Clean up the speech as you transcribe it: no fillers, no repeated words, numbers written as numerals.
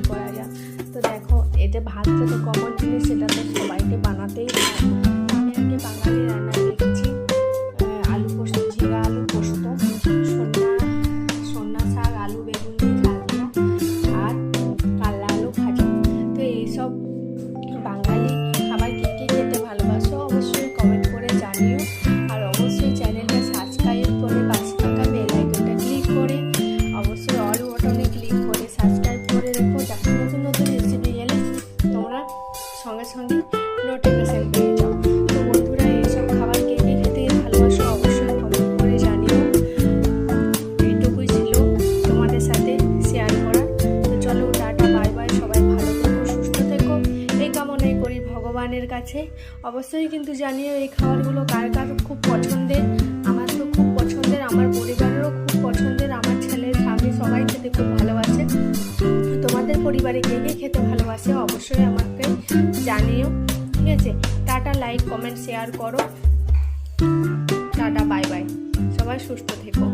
করা যায়। তো দেখো এটা ভাতটা তো কমন জিনিস, সেটা তো সবাইকে বানাতেই হয়। আমি আগে বাঙালি রান্না দেখেছি আলু পোস্ত, ঝিঙা আলু পোস্ত, সন্না শাক, আলু বেগুন দিয়ে ঝাল দেওয়া আর কাল্লা আলু ভাজা। তো এইসব বাঙালি খাবার কে কে খেতে ভালোবাসো অবশ্যই কমেন্ট করে জানিও। আর অবশ্যই চ্যানেলটা সাবস্ক্রাইব করে পাশে থাকা বেল আইকনটা ক্লিক করে অবশ্যই অল বাটনে ক্লিক করে সাবস্ক্রাইব করে রেখো, যাতে নতুন নতুন রেসিপি এলে তোমরা সঙ্গে সঙ্গে নোটিফিকেশন পেয়ে যাও। তো বন্ধুরা এইসব খাবার কে কে খেতে ভালোবাসো অবশ্যই কমেন্ট করে জানিও। এইটুকুই ছিল তোমাদের সাথে শেয়ার করা। তো চলো টাটা, বাই বাই, সবাই ভালো থেকো, সুস্থ থেকো এই কামনাই করি ভগবানের কাছে। অবশ্যই কিন্তু জানিও এই খাবারগুলো কার কার খুব পছন্দের। আমার তো খুব পছন্দের, আমার পরিবারেরও খুব পছন্দের, আমার ছেলে স্বামী সবাই খেতে খুব ভালোবাসে। তোমাদের পরিবারে কে কে খেতে ভালোবাসে অবশ্যই আমাকে জানিও, ঠিক আছে? টাটা, লাইক কমেন্ট শেয়ার করো। টাটা, বাই বাই, সবাই সুস্থ থেকো।